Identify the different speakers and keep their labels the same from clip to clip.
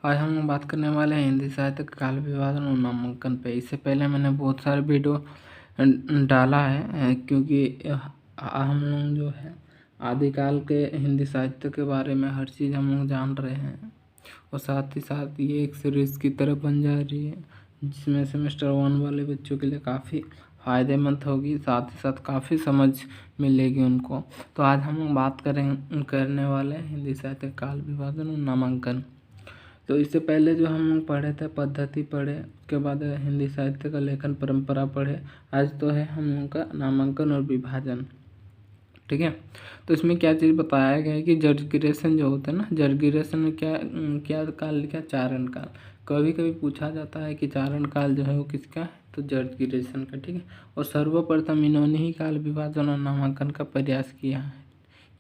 Speaker 1: आज हम लोग बात करने वाले हैं हिंदी साहित्य का काल विभाजन और नामांकन पे। इससे पहले मैंने बहुत सारे वीडियो डाला है क्योंकि हम लोग जो है आदिकाल के हिंदी साहित्य के बारे में हर चीज़ हम लोग जान रहे हैं और साथ ही साथ ये एक सीरीज़ की तरह बन जा रही है जिसमें सेमेस्टर 1 वाले बच्चों के लिए काफ़ी फ़ायदेमंद होगी, साथ ही साथ काफ़ी समझ मिलेगी उनको। तो आज हम लोग बात करने वाले हैं हिंदी साहित्य काल विभाजन और नामांकन। तो इससे पहले जो हम लोग पढ़े थे पद्धति पढ़े, उसके बाद हिंदी साहित्य का लेखन परंपरा पढ़े। आज तो है हम लोगों का नामांकन और विभाजन। ठीक है, तो इसमें क्या चीज़ बताया गया है कि जर्ज गिरेसन जो होता है ना, जर्ज गिरेसन ने क्या क्या काल लिखा? चारण काल। कभी कभी पूछा जाता है कि चारण काल जो है वो किसका है, तो जर्ज गिरेसन का। ठीक है, और सर्वप्रथम इन्होंने ही काल विभाजन और नामांकन का प्रयास किया है।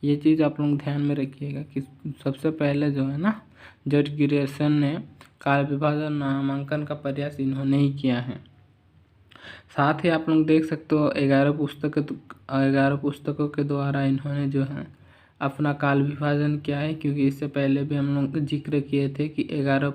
Speaker 1: ये चीज़ आप लोग ध्यान में रखिएगा कि सबसे पहले जो है ना जर्ज गिरेसन ने काल विभाजन नामांकन का प्रयास इन्होंने ही किया है। साथ ही आप लोग देख सकते हो 11 पुस्तकों के द्वारा इन्होंने जो है अपना काल विभाजन किया है, क्योंकि इससे पहले भी हम लोग जिक्र किए थे कि 11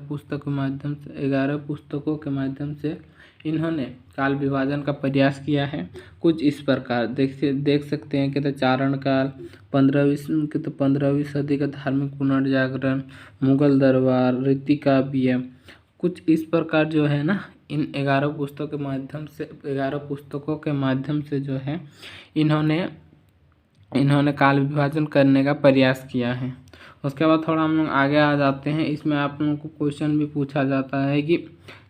Speaker 1: पुस्तकों के माध्यम से इन्होंने काल विभाजन का प्रयास किया है। कुछ इस प्रकार देख सकते हैं कि चारण काल, 15वीं सदी का धार्मिक पुनर्जागरण, मुगल दरबार, रीति काव्य, कुछ इस प्रकार जो है ना इन 11 पुस्तकों के माध्यम से जो है इन्होंने काल विभाजन करने का प्रयास किया है। उसके बाद थोड़ा हम लोग आगे आ जाते हैं। इसमें आप लोगों को क्वेश्चन भी पूछा जाता है कि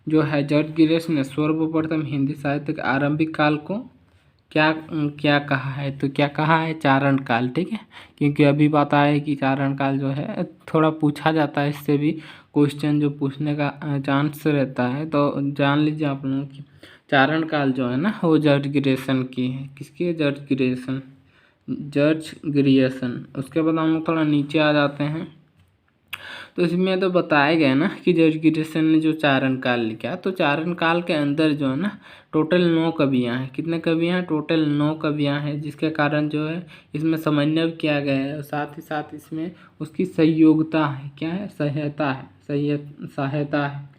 Speaker 1: जो है जर्ज गिरेसन ने सर्वप्रथम हिंदी साहित्य के आरंभिक काल को क्या क्या कहा है, तो क्या कहा है? चारण काल। ठीक है, क्योंकि अभी बताया है कि चारण काल जो है थोड़ा पूछा जाता है, इससे भी क्वेश्चन जो पूछने का चांस रहता है। तो जान लीजिए आप लोगों की चारण काल जो है ना वो जर्ज गिरेसन की है। किसकी है? जर्ज ग्रियर्सन। उसके बाद हम लोग थोड़ा नीचे आ जाते हैं। तो इसमें तो बताया गया ना कि जर्ज गिरेसन ने जो चारण काल लिखा, तो चारण काल के अंदर जो है ना टोटल 9 कवियाँ हैं। कितने कवियाँ हैं? टोटल 9 कवियाँ हैं, जिसके कारण जो है इसमें समन्वय किया गया है और साथ ही साथ इसमें उसकी सहयोगिता है। क्या है? सहायता है,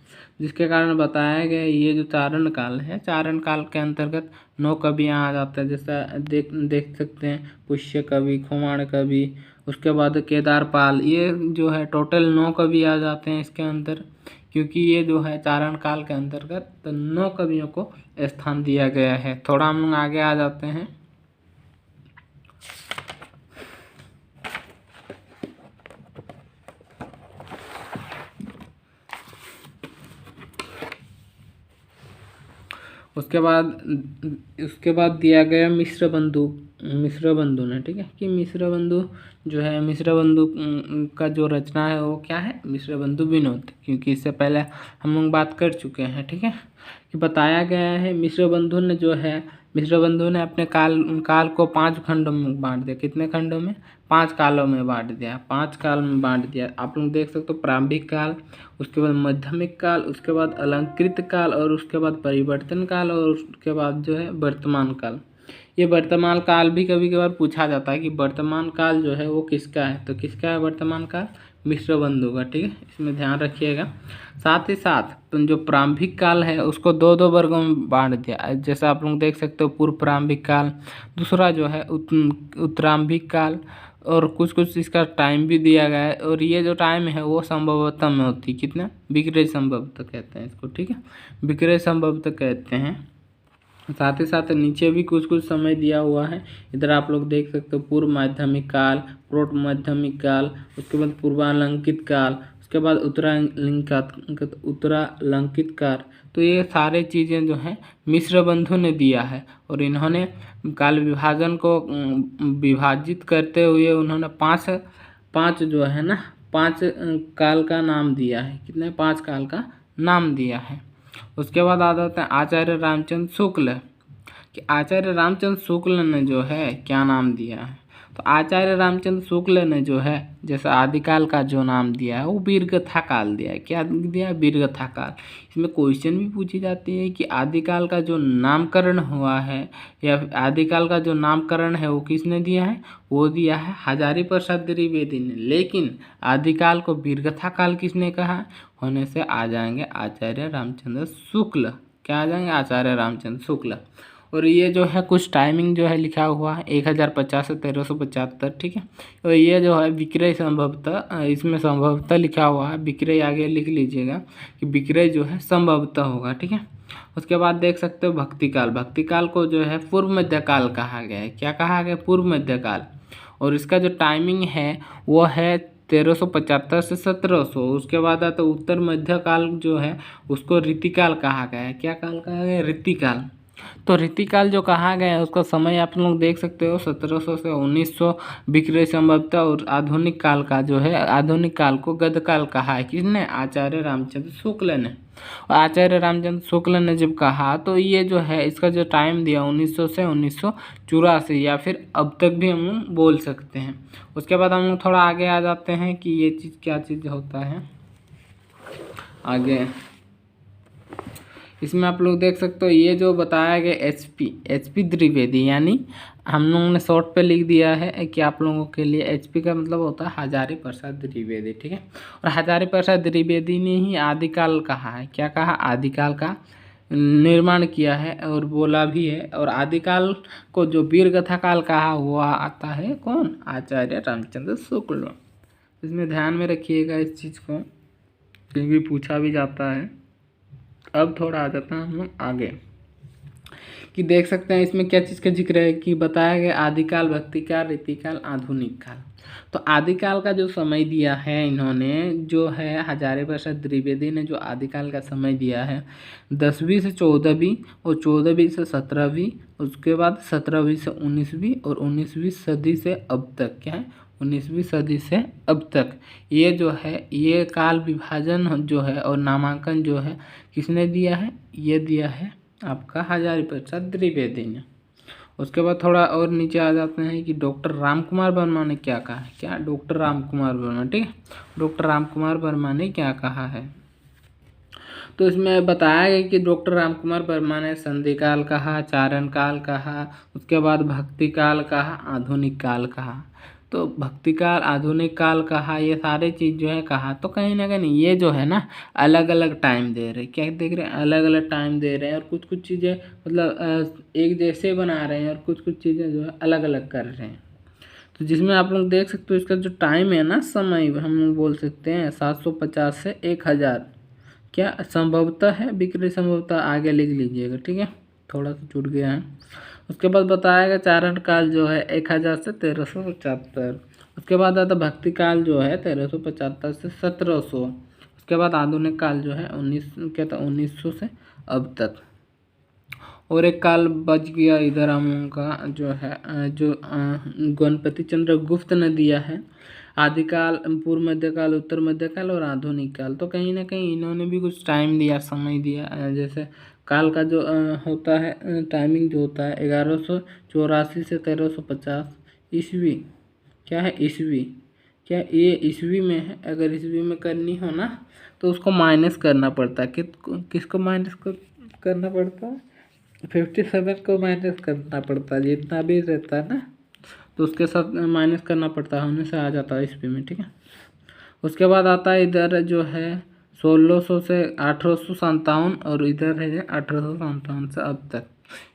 Speaker 1: जिसके कारण बताया गया ये जो चारण काल है, चारण काल के अंतर्गत 9 कवियाँ आ जाते हैं। जैसा देख सकते हैं पुष्य कवि, खोमाण कवि, उसके बाद केदारपाल, ये जो है टोटल 9 कवि आ जाते हैं इसके अंदर, क्योंकि ये जो है चारण काल के अंतर्गत 9 कवियों को स्थान दिया गया है। थोड़ा हम लोग आगे आ जाते हैं। उसके बाद दिया गया मिश्र बंधु ने। ठीक है, कि मिश्र बंधु जो है, मिश्र बंधु का जो रचना है वो क्या है? मिश्र बंधु विनोद, क्योंकि इससे पहले हम लोग बात कर चुके हैं। ठीक है, कि बताया गया है मिश्र बंधु ने अपने काल को 5 खंडों में बांट दिया। कितने खंडों में? 5 कालों में बांट दिया। 5 काल में बांट दिया। आप लोग देख सकते हो प्रारंभिक काल, उसके बाद माध्यमिक काल, उसके बाद अलंकृत काल, और उसके बाद परिवर्तन काल, और उसके बाद जो है वर्तमान काल। ये वर्तमान काल भी कभी कभार पूछा जाता है कि वर्तमान काल जो है वो किसका है, तो किसका है वर्तमान काल? मिश्र बंधु का। ठीक है, इसमें ध्यान रखिएगा। साथ ही साथ जो प्रारंभिक काल है उसको 2 वर्गों में बांट दिया। जैसे आप लोग देख सकते हो पूर्व प्रारंभिक काल, दूसरा जो है उत्तरारंभिक काल, और कुछ इसका टाइम भी दिया गया है। और ये जो टाइम है वो संभवतः में होती कितना? विक्रय संभवतः कहते हैं इसको। ठीक है, विक्रय संभवतः कहते हैं। साथ ही साथ नीचे भी कुछ समय दिया हुआ है। इधर आप लोग देख सकते हो पूर्व माध्यमिक काल, प्रोट माध्यमिक काल, उसके बाद पूर्वालंकित काल, उसके बाद उत्तरालंकित काल। तो ये सारे चीज़ें जो हैं मिश्र बंधु ने दिया है, और इन्होंने काल विभाजन को विभाजित करते हुए उन्होंने पाँच जो है ना 5 काल का नाम दिया है। कितने? 5 काल का नाम दिया है। उसके बाद आ जाते हैं आचार्य रामचंद्र शुक्ल, कि आचार्य रामचंद्र शुक्ल ने जो है क्या नाम दिया है, तो तो आचार्य रामचंद्र शुक्ल ने जो है जैसे आदिकाल का जो नाम दिया है वो वीरगाथा काल दिया है। क्या दिया है? वीरगाथा काल। इसमें क्वेश्चन भी पूछी जाती है कि आदिकाल का जो नामकरण हुआ है या आदिकाल का जो नामकरण है वो किसने दिया है? वो दिया है हजारी प्रसाद द्विवेदी ने। लेकिन आदिकाल को वीरगाथा काल किसने कहा? होने से आ जाएंगे आचार्य रामचंद्र शुक्ल। क्या आ जाएंगे? आचार्य रामचंद्र शुक्ल। और ये जो है कुछ टाइमिंग जो है लिखा हुआ है 1050 से 1375, ठीक है। और ये जो है विक्रय संभवतः, इसमें संभवतः लिखा हुआ है, विक्रय आगे लिख लीजिएगा कि विक्रय जो है संभवतः होगा, ठीक है। उसके बाद देख सकते हो भक्तिकाल। भक्तिकाल को जो है पूर्व मध्यकाल कहा गया है। क्या कहा गया? पूर्व मध्यकाल। और इसका जो टाइमिंग है वो है 1375 से 1700। उसके बाद आता उत्तर मध्यकाल जो है उसको रीतिकाल कहा गया है। क्या काल कहा गया? रीतिकाल। तो रीतिकाल जो कहा गया है उसका समय आप लोग देख सकते हो 1700 से 1900 विक्रय संभवतः। और आधुनिक काल का जो है, आधुनिक काल को गदकाल कहा है। किसने? आचार्य रामचंद्र शुक्ल ने। और आचार्य रामचंद्र शुक्ल ने जब कहा तो ये जो है इसका जो टाइम दिया 1900 से 1984 या फिर अब तक भी हम लोग बोल सकते हैं। उसके बाद हम लोग थोड़ा आगे आ जाते हैं कि ये चीज़ क्या चीज़ होता है आगे। इसमें आप लोग देख सकते हो ये जो बताया गया एचपी द्विवेदी, यानी हम लोगों ने शॉर्ट पे लिख दिया है कि आप लोगों के लिए एचपी का मतलब होता है हजारी प्रसाद द्विवेदी, ठीक है। और हजारी प्रसाद द्विवेदी ने ही आदिकाल कहा है। क्या कहा? आदिकाल का निर्माण किया है और बोला भी है। और आदिकाल को जो वीरगाथा काल कहा हुआ आता है कौन? आचार्य रामचंद्र शुक्ल। इसमें ध्यान में रखिएगा इस चीज़ को क्योंकि पूछा भी जाता है। अब थोड़ा आ जाता है हम लोग आगे कि देख सकते हैं इसमें क्या चीज़ का जिक्र है कि बताया गया आदिकाल, भक्तिकाल, रीतिकाल, आधुनिक काल। तो आदिकाल का जो समय दिया है इन्होंने जो है हजारी प्रसाद द्विवेदी ने जो आदिकाल का समय दिया है 10वीं से 14वीं और 14वीं से 17वीं, उसके बाद 17वीं से 19वीं और 19वीं सदी से अब तक। क्या है? 19वीं सदी से अब तक ये जो है ये काल विभाजन जो है और नामांकन जो है किसने दिया है? ये दिया है आपका हजारी प्रसाद द्विवेदी ने। उसके बाद थोड़ा और नीचे आ जाते हैं कि डॉक्टर राम कुमार वर्मा ने क्या कहा है। क्या? डॉक्टर राम कुमार वर्मा, ठीक है। डॉक्टर राम कुमार वर्मा ने क्या कहा है? तो इसमें बताया गया कि डॉक्टर राम कुमार वर्मा ने संधिकाल कहा, चारण काल कहा, उसके बाद भक्तिकाल कहा, आधुनिक काल कहा। तो भक्तिकाल, आधुनिक काल कहा, ये सारे चीज़ जो है कहा। तो कहीं ना कहीं ये जो है ना अलग अलग टाइम दे रहे हैं। क्या देख रहे हैं? अलग अलग टाइम दे रहे हैं और कुछ कुछ चीज़ें मतलब एक जैसे बना रहे हैं और कुछ कुछ चीज़ें जो है अलग अलग कर रहे हैं। तो जिसमें आप लोग देख सकते हो इसका जो टाइम है ना, समय हम लोग बोल सकते हैं 750 से 1000। क्या संभवतः है? विक्रय संभवतः आगे लिख लीजिएगा, ठीक है। थोड़ा सा छूट गया है। उसके बाद बताया गया चारण काल जो है 1000 से 1375। उसके बाद आता भक्ति काल जो है 1375 से 1700। उसके बाद आधुनिक काल जो है 1900 से अब तक। और एक काल बच गया इधर हम लोगों का जो है जो गणपति चंद्र गुप्त ने दिया है आदिकाल, पूर्व मध्यकाल, उत्तर मध्यकाल और आधुनिक काल। तो कहीं ना कहीं इन्होंने भी कुछ टाइम दिया, समय दिया। जैसे काल का जो होता है टाइमिंग जो होता है 1184 से 1350 ईस्वी। क्या है? ईस्वी। क्या ये ईस्वी में है? अगर ईस्वी में करनी हो ना तो उसको माइनस करना पड़ता है। किसको माइनस करना पड़ता है? 57 को माइनस करना पड़ता है। जितना भी रहता है ना तो उसके साथ माइनस करना पड़ता है, होने से आ जाता है ईस्वी में, ठीक है। उसके बाद आता है इधर जो है 1600 से 1857 और इधर है 1857 से अब तक।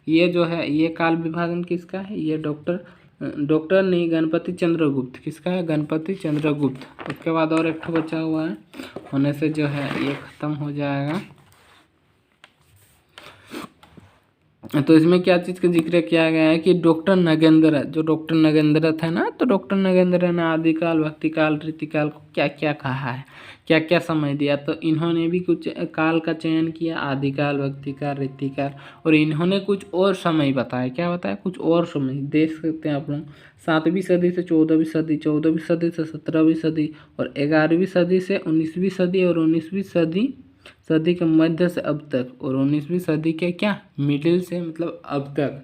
Speaker 1: ये जो है ये काल विभाजन किसका है? ये डॉक्टर नहीं, गणपति चंद्रगुप्त। किसका है? गणपति चंद्रगुप्त। उसके बाद और एक बचा हुआ है, होने से जो है ये खत्म हो जाएगा। तो इसमें क्या चीज़ का जिक्र किया गया है कि डॉक्टर नगेंद्र, जो डॉक्टर नगेंद्र थे ना, तो डॉक्टर नगेंद्र ने आदिकाल, भक्तिकाल, रीतिकाल को क्या क्या कहा है, क्या क्या समय दिया। तो इन्होंने भी कुछ काल का चयन किया, आदिकाल, भक्तिकाल, रीतिकाल, और इन्होंने कुछ और समय बताया। क्या बताया? कुछ और समय देख सकते हैं आप लोग। 7वीं सदी से 14वीं सदी, 14वीं सदी से 17वीं सदी, और 11वीं सदी से 19वीं सदी, और 19वीं सदी के मध्य से अब तक, और 19वीं सदी के क्या मिडिल से मतलब अब तक।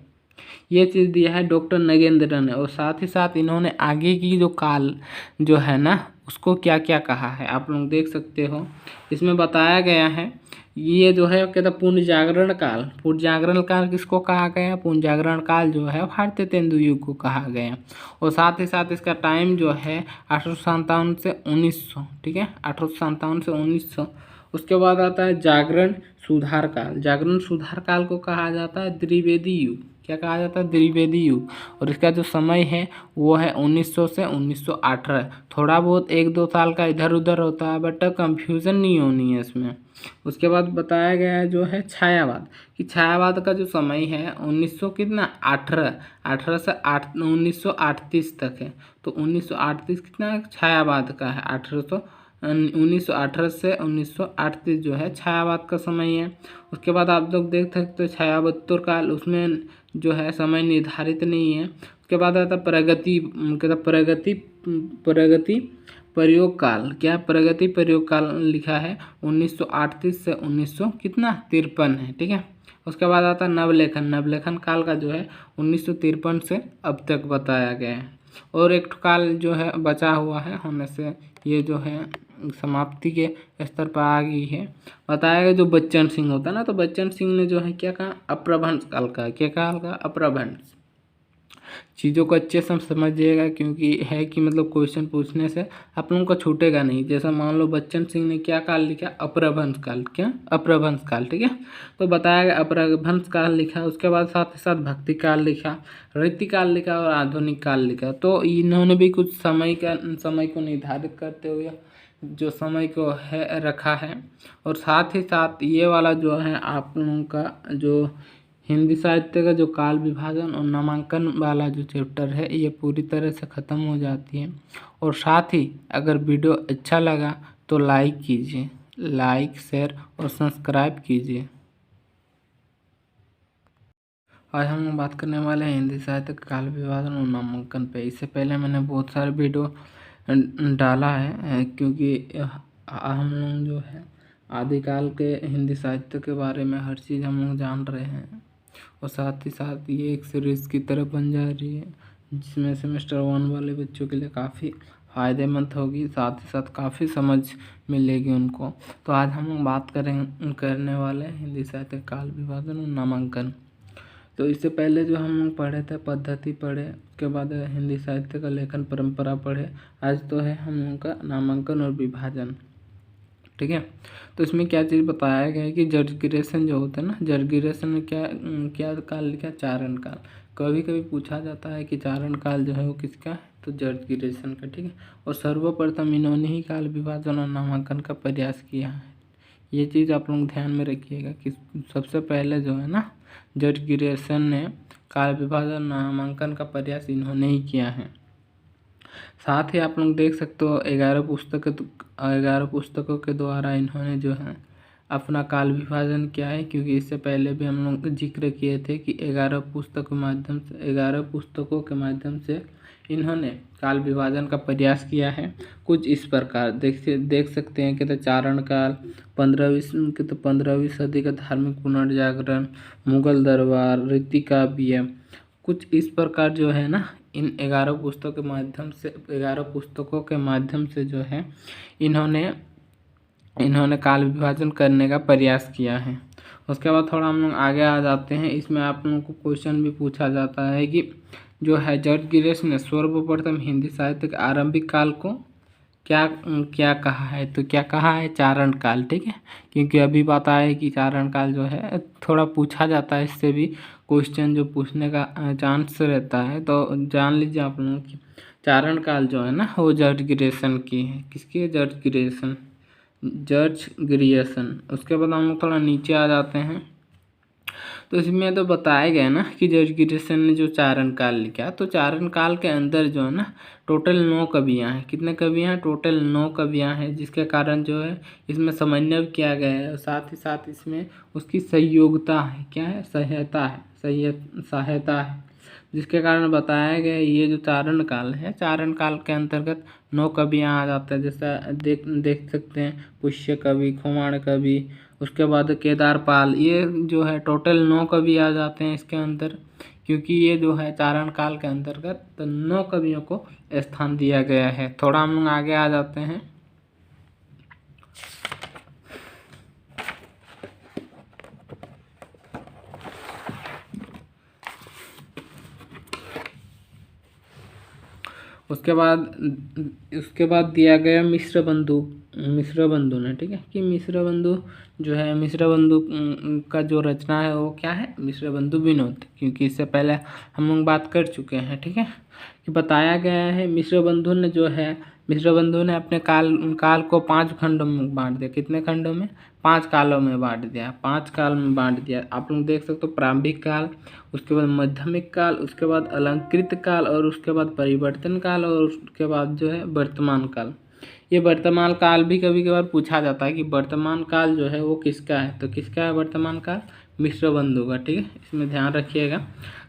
Speaker 1: ये चीज़ दिया है डॉक्टर नगेंद्र ने। और साथ ही साथ इन्होंने आगे की जो काल जो है ना उसको क्या क्या कहा है आप लोग देख सकते हो। इसमें बताया गया है ये जो है कहता पुण्य जागरण काल। पुण्य जागरण काल किसको कहा गया? पुण्य जागरण काल जो है भारतीय तेंदु युग को कहा गया। और साथ ही साथ इसका टाइम जो है 1857 से 1900, ठीक है, 1857 से 1900। उसके बाद आता है जागरण सुधार काल। जागरण सुधार काल को कहा जाता है द्विवेदी युग। क्या कहा जाता है? द्विवेदी युग। और इसका जो समय है वो है 1900 से 1918। थोड़ा बहुत 1-2 साल का इधर उधर होता है बट कंफ्यूजन नहीं होनी है इसमें। उसके बाद बताया गया है जो है छायावाद, कि छायावाद का जो समय है 1900 कितना 18 से 1938 तक है। तो 1938 कितना छायावाद का है, 1918 से 1938 जो है छायावाद का समय है। उसके बाद आप लोग देख सकते हो छायावत्तर काल, उसमें जो है समय निर्धारित नहीं है। उसके बाद आता प्रगति, प्रगति प्रयोग काल। क्या प्रगति प्रयोग काल लिखा है 1938 से 1900 कितना 53 है, ठीक है। उसके बाद आता है नवलेखन। नवलेखन काल का जो है 1953 से अब तक बताया गया है। और एक काल जो है बचा हुआ है होने से ये जो है समाप्ति के स्तर पर आ गई है। बताया गया जो बच्चन सिंह होता है ना, तो बच्चन सिंह ने जो है क्या कहा? अप्रभंश काल का। क्या कहा? अप्रभंश। चीज़ों को अच्छे से समझिएगा क्योंकि है कि मतलब क्वेश्चन पूछने से आप लोगों को छूटेगा नहीं। जैसा मान लो बच्चन सिंह ने क्या काल लिखा? अप्रभंश काल। क्या? अप्रभंश काल, ठीक है। तो बताया गया अप्रभंश काल लिखा। उसके बाद साथ ही साथ भक्ति काल लिखा, रीति काल लिखा और आधुनिक काल लिखा। तो इन्होंने भी कुछ समय को निर्धारित करते हुए जो समय को है रखा है। और साथ ही साथ ये वाला जो है आप लोगों का जो हिंदी साहित्य का जो काल विभाजन और नामांकन वाला जो चैप्टर है ये पूरी तरह से ख़त्म हो जाती है। और साथ ही अगर वीडियो अच्छा लगा तो लाइक कीजिए, लाइक शेयर और सब्सक्राइब कीजिए। आज हम लोग बात करने वाले हैं हिंदी साहित्य का काल विभाजन और नामांकन पे। इससे पहले मैंने बहुत सारे वीडियो डाला है क्योंकि हम लोग जो है आदिकाल के हिंदी साहित्य के बारे में हर चीज़ हम लोग जान रहे हैं। और साथ ही साथ ये एक सीरीज़ की तरह बन जा रही है जिसमें सेमेस्टर 1 वाले बच्चों के लिए काफ़ी फ़ायदेमंद होगी, साथ ही साथ काफ़ी समझ मिलेगी उनको। तो आज हम लोग बात करने वाले हैं हिंदी साहित्य काल विभाजन और नामांकन। तो इससे पहले जो हम लोग पढ़े थे पद्धति पढ़े, उसके बाद हिंदी साहित्य का लेखन परंपरा पढ़े। आज तो है हम लोगों का नामांकन और विभाजन, ठीक है। तो इसमें क्या चीज़ बताया गया है कि जर्गिरेशन जो होता है ना, जर्गिरेशन में क्या क्या काल लिखा? चारण काल। कभी कभी पूछा जाता है कि चारण काल जो है वो किसका है? तो जर्गिरेशन का, ठीक है। और सर्वप्रथम इन्होंने ही काल विभाजन और नामांकन का प्रयास किया है। ये चीज़ आप लोग ध्यान में रखिएगा कि सबसे पहले जो है ना जर्गिरेशन ने काल विभाजन नामांकन का प्रयास इन्होंने ही किया है। साथ ही आप लोग देख सकते हो 11 पुस्तकों के द्वारा इन्होंने जो है अपना काल विभाजन किया है। क्योंकि इससे पहले भी हम लोग जिक्र किए थे कि 11 पुस्तकों के माध्यम से इन्होंने काल विभाजन का प्रयास किया है। कुछ इस प्रकार देख सकते हैं कि तो चारण काल, 15वीं सदी का धार्मिक पुनर्जागरण, मुगल दरबार, रीति काव्य, कुछ इस प्रकार जो है ना इन 11 पुस्तकों के माध्यम से जो है इन्होंने काल विभाजन करने का प्रयास किया है। उसके बाद थोड़ा हम लोग आगे आ जाते हैं। इसमें आप लोगों को क्वेश्चन भी पूछा जाता है कि जो है जर्जिरेस ने सर्वप्रथम हिंदी साहित्य के आरंभिक काल को क्या क्या कहा है? तो क्या कहा है? चारण काल, ठीक है। क्योंकि अभी बात आए कि चारण काल जो है थोड़ा पूछा जाता है, इससे भी क्वेश्चन जो पूछने का चांस रहता है। तो जान लीजिए आप लोगों की चारण काल जो है ना वो जर्जिरेशन की है। किसकी है? George Grierson. उसके बाद हम लोग थोड़ा नीचे आ जाते हैं। तो इसमें तो बताया गया ना कि जॉर्ज ग्रियर्सन ने जो चारण काल लिखा, तो चारण काल के अंदर जो है ना टोटल 9 कवियाँ हैं। कितने कवियाँ हैं? टोटल 9 कवियाँ हैं, जिसके कारण जो है इसमें समन्वय किया गया है। और साथ ही साथ इसमें उसकी सहयोगिता है। क्या है? सहायता है, जिसके कारण बताया गया ये जो चारण काल है, चारण काल के अंतर्गत 9 कवियाँ आ जाते हैं। जैसा देख सकते हैं पुष्य कवि, खुमाण कवि, उसके बाद केदारपाल, ये जो है टोटल 9 कवि आ जाते हैं इसके अंदर। क्योंकि ये जो है चारण काल के अंतर्गत तो 9 कवियों को स्थान दिया गया है। थोड़ा हम लोग आगे आ जाते हैं। उसके बाद दिया गया मिश्र बंधु ने, ठीक है, कि मिश्र बंधु जो है, मिश्र बंधु का जो रचना है वो क्या है, मिश्र बंधु विनोद, क्योंकि इससे पहले हम लोग बात कर चुके हैं, ठीक है, कि बताया गया है मिश्र बंधु ने जो है, मिश्र बंधु ने अपने काल को 5 खंडों में बांट दिया। कितने खंडों में? 5 कालों में बांट दिया, 5 काल में बांट दिया। आप लोग देख सकते हो, प्रारंभिक काल, उसके बाद माध्यमिक काल, उसके बाद अलंकृत काल, और उसके बाद परिवर्तन काल, और उसके बाद जो है वर्तमान काल। ये वर्तमान काल भी कभी कभार पूछा जाता है कि वर्तमान काल जो है वो किसका है, तो किसका है वर्तमान काल? मिश्र बंधु का, ठीक है, इसमें ध्यान रखिएगा।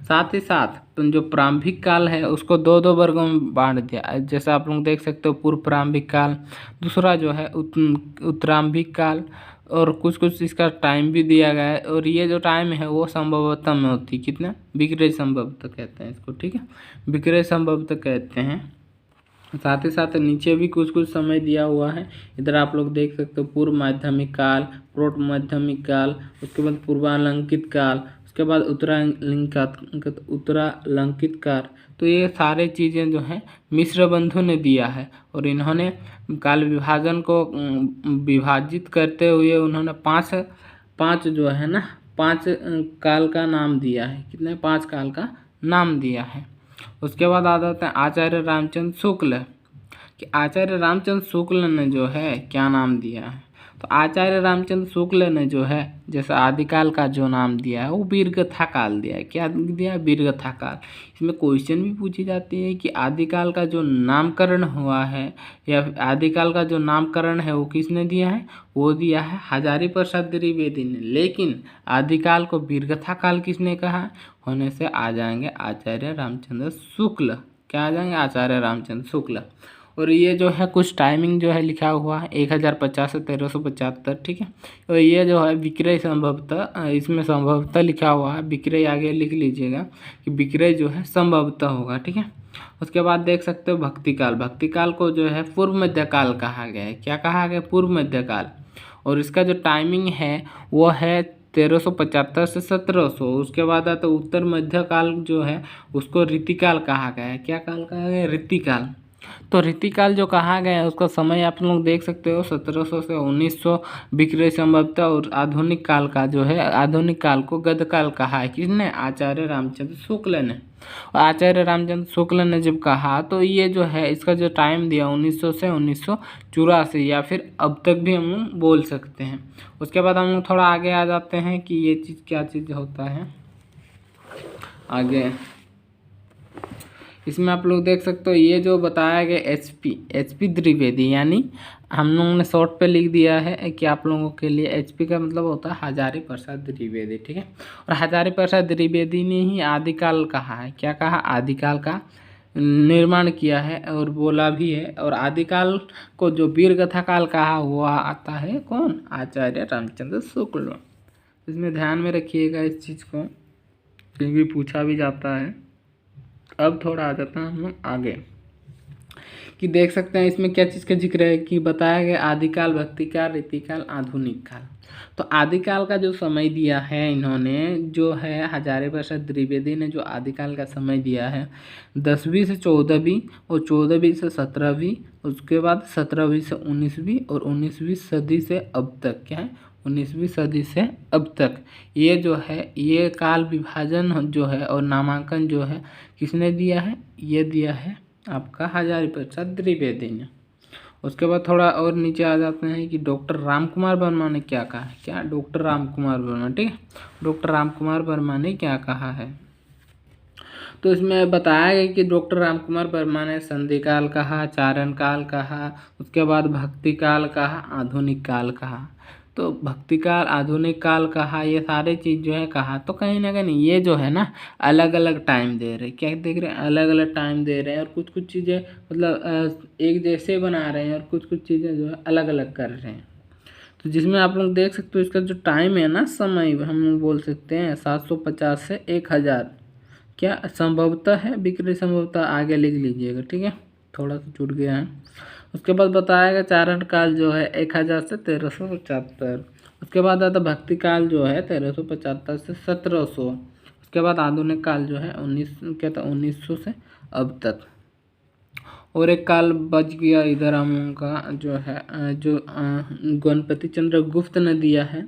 Speaker 1: साथ ही साथ तो जो प्रारंभिक काल है उसको 2 वर्गों में बांट दिया, जैसे आप लोग देख सकते हो, पूर्व प्रारंभिक काल, दूसरा जो है उत्तरारंभिक काल, और कुछ इसका टाइम भी दिया गया है। और ये जो टाइम है वो संभवतः में होती, कितना? विक्रय संभवतः कहते हैं इसको, ठीक है, विक्रय संभवतः कहते हैं। साथ ही साथ नीचे भी कुछ समय दिया हुआ है, इधर आप लोग देख सकते हो, पूर्व माध्यमिक काल, प्रोट माध्यमिक काल, उसके बाद पूर्वालंकित काल, उसके बाद उत्तरालंकित काल। तो ये सारे चीज़ें जो हैं मिश्र बंधु ने दिया है, और इन्होंने काल विभाजन को विभाजित करते हुए उन्होंने पाँच जो है ना, 5 काल का नाम दिया है। कितने? 5 काल का नाम दिया है। उसके बाद आ जाते हैं आचार्य रामचंद्र शुक्ल, कि आचार्य रामचंद्र शुक्ल ने जो है क्या नाम दिया है, तो आचार्य रामचंद्र शुक्ल ने जो है, जैसे आदिकाल का जो नाम दिया है वो वीरगाथा काल दिया है। क्या दिया है? वीरगाथा काल। इसमें क्वेश्चन भी पूछी जाती है कि आदिकाल का जो नामकरण हुआ है, या आदिकाल का जो नामकरण है वो किसने दिया है? वो दिया है हजारी प्रसाद द्विवेदी ने। लेकिन आदिकाल को वीरगाथा काल किसने कहा? होने से आ जाएंगे आचार्य रामचंद्र शुक्ल। क्या आ जाएंगे? आचार्य रामचंद्र शुक्ल। और ये जो है कुछ टाइमिंग जो है लिखा हुआ है 1050 से 1375, ठीक है। और ये जो है विक्रय संभवतः, इसमें संभवतः लिखा हुआ है, विक्रय आगे लिख लीजिएगा कि विक्रय जो है संभवतः होगा, ठीक है। उसके बाद देख सकते हो भक्तिकाल, भक्तिकाल को जो है पूर्व मध्यकाल कहा गया है। क्या कहा गया? पूर्व मध्यकाल। और इसका जो टाइमिंग है वो है 1375 से 1700। उसके बाद आता उत्तर मध्यकाल जो है उसको रीतिकाल कहा गया है। क्या काल कहा गया? रीतिकाल। तो रीतिकाल जो कहा गया है उसका समय आप लोग देख सकते हो 1700 से 1900 विक्रय संभवतः। और आधुनिक काल का जो है, आधुनिक काल को गदकाल कहा है। किसने? आचार्य रामचंद्र शुक्ल ने। और आचार्य रामचंद्र शुक्ल ने जब कहा तो ये जो है इसका जो टाइम दिया 1900 से 1984, या फिर अब तक भी हम लोग बोल सकते हैं। उसके बाद हम लोग थोड़ा आगे आ जाते हैं कि ये चीज़ क्या चीज़ होता है आगे। इसमें आप लोग देख सकते हो ये जो बताया गया एचपी द्विवेदी, यानी हम लोगों ने शॉर्ट पे लिख दिया है कि आप लोगों के लिए एचपी का मतलब होता है हजारी प्रसाद द्विवेदी, ठीक है। और हजारी प्रसाद द्विवेदी ने ही आदिकाल कहा है। क्या कहा? आदिकाल का निर्माण किया है और बोला भी है। और आदिकाल को जो वीरगाथा काल कहा हुआ आता है कौन? आचार्य रामचंद्र शुक्ल। इसमें ध्यान में रखिएगा इस चीज़ को, क्योंकि पूछा भी जाता है। अब थोड़ा आ जाता है हम लोग आगे, कि देख सकते हैं इसमें क्या चीज़ का जिक्र है, कि बताया गया आदिकाल, भक्तिकाल, रीतिकाल, आधुनिक काल। तो आदिकाल का जो समय दिया है इन्होंने, जो है हजारी प्रसाद द्विवेदी ने जो आदिकाल का समय दिया है 10वीं से 14वीं, और 14वीं से 17वीं, उसके बाद 17वीं से 19वीं, और 19वीं सदी से अब तक। क्या है? 19वीं सदी से अब तक ये जो है, ये काल विभाजन जो है और नामांकन जो है किसने दिया है? ये दिया है आपका हजारी प्रसाद द्विवेदी ने। उसके बाद थोड़ा और नीचे आ जाते हैं कि डॉक्टर रामकुमार वर्मा ने क्या कहा है। क्या? डॉक्टर रामकुमार वर्मा, ठीक है, डॉक्टर रामकुमार वर्मा ने क्या कहा है। तो इसमें बताया गया कि डॉक्टर रामकुमार वर्मा ने संधिकाल कहा, चारण काल कहा, उसके बाद भक्तिकाल कहा, आधुनिक काल कहा। तो भक्तिकाल, आधुनिक काल कहा, ये सारे चीज़ जो है कहा। तो कहीं ना कहीं ये जो है ना अलग अलग टाइम दे रहे हैं। क्या देख रहे हैं? अलग अलग टाइम दे रहे हैं, और कुछ चीज़ें मतलब एक जैसे बना रहे हैं, और कुछ चीज़ें जो है अलग अलग कर रहे हैं। तो जिसमें आप लोग देख सकते हो इसका जो टाइम है ना, समय हम लोग बोल सकते हैं 750 से 1000, क्या संभवतः है, विक्रय संभवतः आगे लिख लीजिएगा, ठीक है, थोड़ा सा छूट गया है। उसके बाद बताया गया चारण काल जो है 1000 से 1375। उसके बाद आता भक्ति काल जो है 1375 से 1700। उसके बाद आधुनिक काल जो है 1900 से अब तक। और एक काल बच गया इधर हम लोगों का जो है जो गणपति चंद्र गुप्त ने दिया है,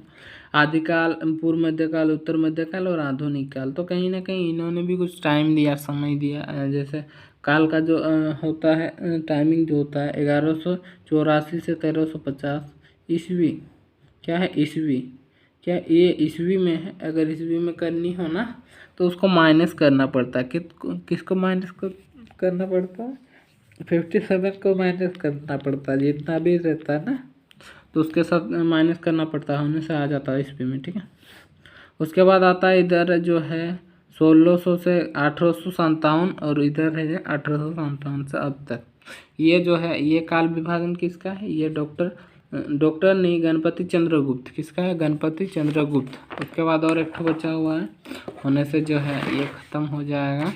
Speaker 1: आदिकाल, पूर्व मध्यकाल, उत्तर मध्यकाल और आधुनिक काल। तो कहीं ना कहीं इन्होंने भी कुछ टाइम दिया, समय दिया। जैसे काल का जो होता है टाइमिंग जो होता है 1184 से 1350 ईस्वी। क्या है ईस्वी, क्या ये ईस्वी में है? अगर ईस्वी में करनी हो ना तो उसको माइनस करना पड़ता है। किसको माइनस करना पड़ता है? 57 को माइनस करना पड़ता है, जितना भी रहता है ना तो उसके साथ माइनस करना पड़ता है, होने से आ जाता है ईस्वी में, ठीक है। उसके बाद आता है इधर जो है 1600 से 1857 और इधर है 1857 से अब तक। ये जो है ये काल विभाजन किसका है? ये डॉक्टर नहीं, गणपति चंद्रगुप्त। किसका है? गणपति चंद्रगुप्त। उसके बाद और एक ठो बचा हुआ है, होने से जो है ये खत्म हो जाएगा।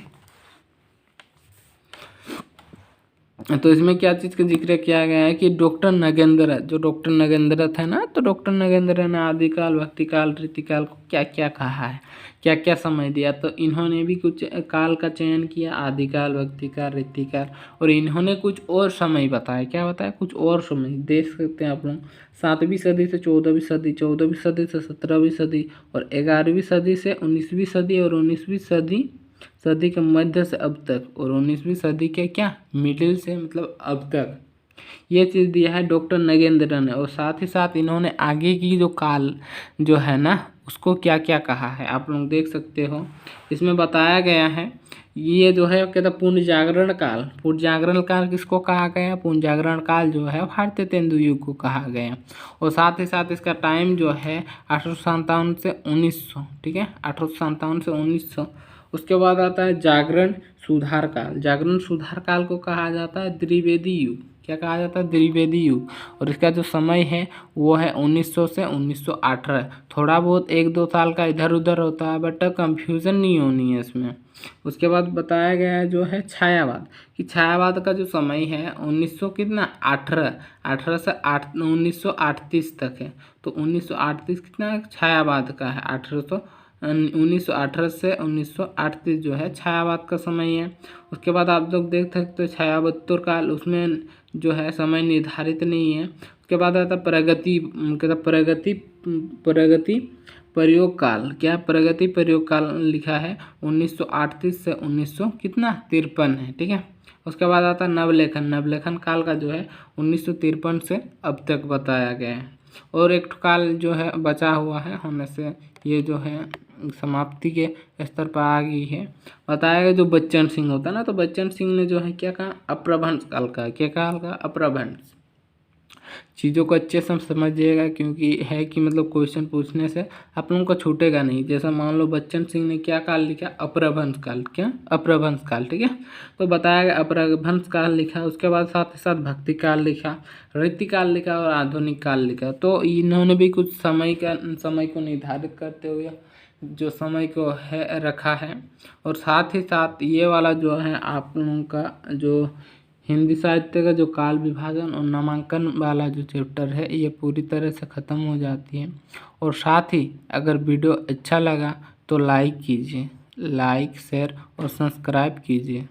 Speaker 1: तो इसमें क्या चीज़ का जिक्र किया गया है कि डॉक्टर नगेंद्र, जो डॉक्टर नगेंद्र थे ना, तो डॉक्टर नगेंद्र ने आदिकाल, भक्तिकाल, रीतिकाल को क्या क्या कहा है, क्या क्या समय दिया। तो इन्होंने भी कुछ काल का चयन किया, आदिकाल, भक्तिकाल, रीतिकाल, और इन्होंने कुछ और समय बताया। क्या बताया? कुछ और समय। देख सकते हैं आप लोग 7वीं सदी से 14वीं सदी, 14वीं सदी से 17वीं सदी, और 11वीं सदी से 19वीं सदी, और 19वीं सदी के मध्य से अब तक, और 19वीं सदी के क्या मिडिल से मतलब अब तक। ये चीज़ दिया है डॉक्टर नगेंद्र ने। और साथ ही साथ इन्होंने आगे की जो काल जो है ना उसको क्या क्या कहा है आप लोग देख सकते हो। इसमें बताया गया है ये जो है कहता पुण्य जागरण काल। पुण्य जागरण काल किसको कहा गया? पुण्य जागरण काल जो है भारतीय तेंदु युग को कहा गया। और साथ ही साथ इसका टाइम जो है 1857 से 1900, ठीक है, 1857 से 1900। उसके बाद आता है जागरण सुधार काल। जागरण सुधार काल को कहा जाता है द्विवेदी युग। क्या कहा जाता है? द्विवेदी युग। और इसका जो समय है वो है 1900 से 1918। थोड़ा बहुत 1-2 साल का इधर उधर होता है, बट कंफ्यूजन नहीं होनी है इसमें। उसके बाद बताया गया है जो है छायावाद, कि छायावाद का जो समय है 1900 कितना 18 से 1938 तक है। तो 1938 कितना छायावाद का है, 1918 से 1938 जो है छायावाद का समय है। उसके बाद आप लोग देख सकते हो छायावत्तर काल, उसमें जो है समय निर्धारित नहीं है। उसके बाद आता प्रगति प्रयोग काल। क्या प्रगति प्रयोग काल लिखा है 1938 से 1900 कितना 53 है, ठीक है। उसके बाद आता नवलेखन। नवलेखन काल का जो है 1953 से अब तक बताया गया है। और एक काल जो है बचा हुआ है, होने से ये जो है समाप्ति के स्तर पर आ गई है। बताया गया जो बच्चन सिंह होता है ना, तो बच्चन सिंह ने जो है क्या कहा? अप्रभंश काल का। क्या कहा? अप्रभंश। चीज़ों को अच्छे से समझिएगा, क्योंकि है कि मतलब क्वेश्चन पूछने से आप लोगों को छूटेगा नहीं। जैसा मान लो बच्चन सिंह ने क्या काल लिखा? अप्रभंश काल। क्या? अप्रभंश काल, ठीक है। तो बताया गया अप्रभंश काल लिखा। उसके बाद साथ ही साथ भक्ति काल लिखा, रीतिकाल लिखा और आधुनिक काल लिखा। तो इन्होंने भी कुछ समय को निर्धारित करते हुए जो समय को है रखा है। और साथ ही साथ ये वाला जो है आप लोगों का जो हिंदी साहित्य का जो काल विभाजन और नामांकन वाला जो चैप्टर है ये पूरी तरह से ख़त्म हो जाती है। और साथ ही अगर वीडियो अच्छा लगा तो लाइक कीजिए, लाइक शेयर और सब्सक्राइब कीजिए।